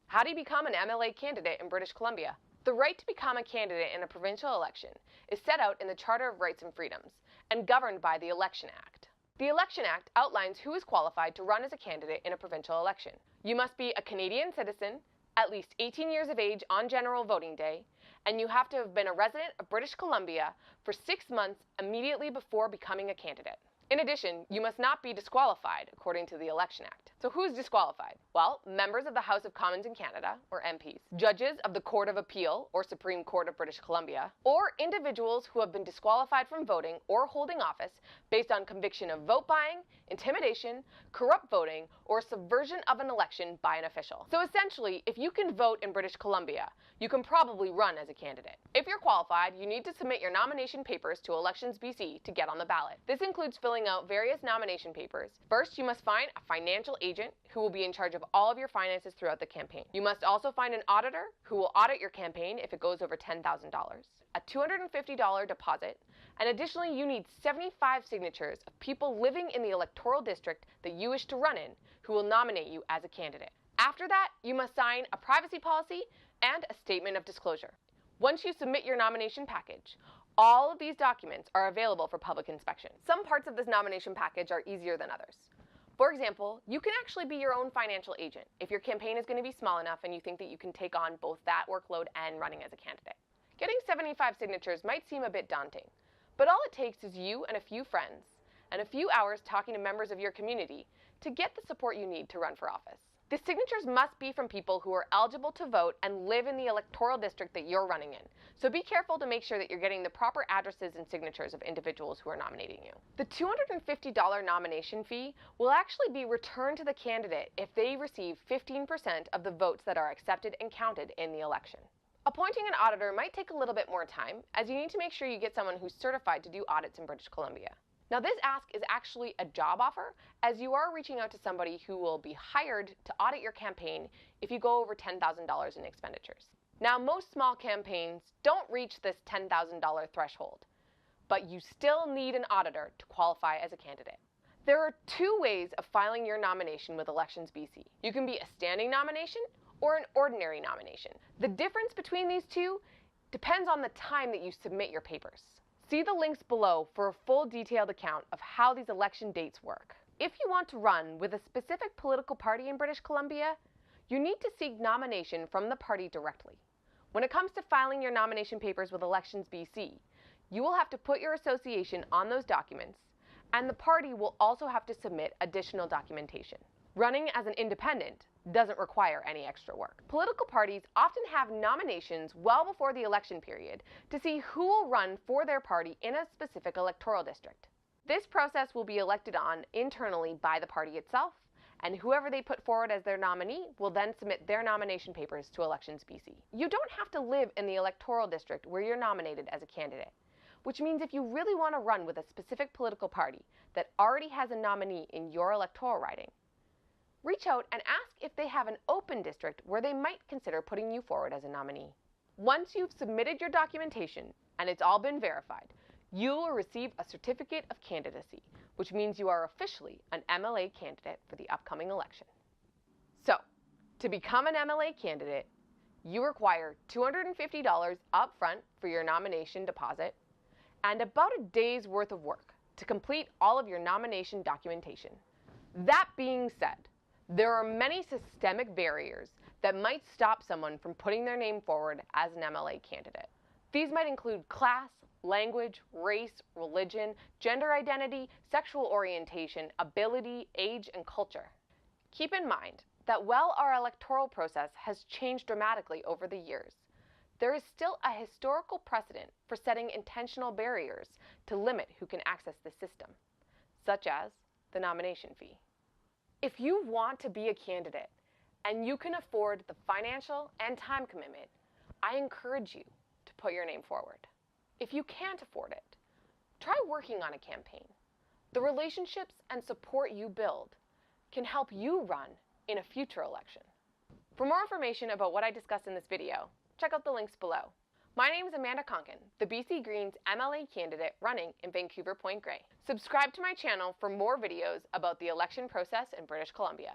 How do you become an MLA candidate in British Columbia? The right to become a candidate in a provincial election is set out in the Charter of Rights and Freedoms and governed by the Election Act. The Election Act outlines who is qualified to run as a candidate in a provincial election. You must be a Canadian citizen, at least 18 years of age on general voting day, and you have to have been a resident of British Columbia for 6 months immediately before becoming a candidate. In addition, you must not be disqualified according to the Election Act. So who's disqualified? Well, members of the House of Commons in Canada, or MPs, judges of the Court of Appeal, or Supreme Court of British Columbia, or individuals who have been disqualified from voting or holding office based on conviction of vote buying, intimidation, corrupt voting, or subversion of an election by an official. So essentially, if you can vote in British Columbia, you can probably run as a candidate. If you're qualified, you need to submit your nomination papers to Elections BC to get on the ballot. This includes filling out various nomination papers. First, you must find a financial agent who will be in charge of all of your finances throughout the campaign. You must also find an auditor who will audit your campaign if it goes over $10,000, a $250 deposit, and additionally you need 75 signatures of people living in the electoral district that you wish to run in who will nominate you as a candidate. After that, you must sign a privacy policy and a statement of disclosure. Once you submit your nomination package, all of these documents are available for public inspection. Some parts of this nomination package are easier than others. For example, you can actually be your own financial agent if your campaign is going to be small enough and you think that you can take on both that workload and running as a candidate. Getting 75 signatures might seem a bit daunting, but all it takes is you and a few friends and a few hours talking to members of your community to get the support you need to run for office. The signatures must be from people who are eligible to vote and live in the electoral district that you're running in. So be careful to make sure that you're getting the proper addresses and signatures of individuals who are nominating you. The $250 nomination fee will actually be returned to the candidate if they receive 15% of the votes that are accepted and counted in the election. Appointing an auditor might take a little bit more time, as you need to make sure you get someone who's certified to do audits in British Columbia. Now, this ask is actually a job offer, as you are reaching out to somebody who will be hired to audit your campaign if you go over $10,000 in expenditures. Now, most small campaigns don't reach this $10,000 threshold, but you still need an auditor to qualify as a candidate. There are two ways of filing your nomination with Elections BC. You can be a standing nomination or an ordinary nomination. The difference between these two depends on the time that you submit your papers. See the links below for a full detailed account of how these election dates work. If you want to run with a specific political party in British Columbia, you need to seek nomination from the party directly. When it comes to filing your nomination papers with Elections BC, you will have to put your association on those documents, and the party will also have to submit additional documentation. Running as an independent doesn't require any extra work. Political parties often have nominations well before the election period to see who will run for their party in a specific electoral district. This process will be elected on internally by the party itself, and whoever they put forward as their nominee will then submit their nomination papers to Elections BC. You don't have to live in the electoral district where you're nominated as a candidate, which means if you really want to run with a specific political party that already has a nominee in your electoral riding, reach out and ask if they have an open district where they might consider putting you forward as a nominee. Once you've submitted your documentation and it's all been verified, you will receive a certificate of candidacy, which means you are officially an MLA candidate for the upcoming election. So, to become an MLA candidate, you require $250 up front for your nomination deposit and about a day's worth of work to complete all of your nomination documentation. That being said, there are many systemic barriers that might stop someone from putting their name forward as an MLA candidate. These might include class, language, race, religion, gender identity, sexual orientation, ability, age, and culture. Keep in mind that while our electoral process has changed dramatically over the years, there is still a historical precedent for setting intentional barriers to limit who can access the system, such as the nomination fee. If you want to be a candidate and you can afford the financial and time commitment, I encourage you to put your name forward. If you can't afford it, try working on a campaign. The relationships and support you build can help you run in a future election. For more information about what I discussed in this video, check out the links below. My name is Amanda Konkin, the BC Greens MLA candidate running in Vancouver Point Grey. Subscribe to my channel for more videos about the election process in British Columbia.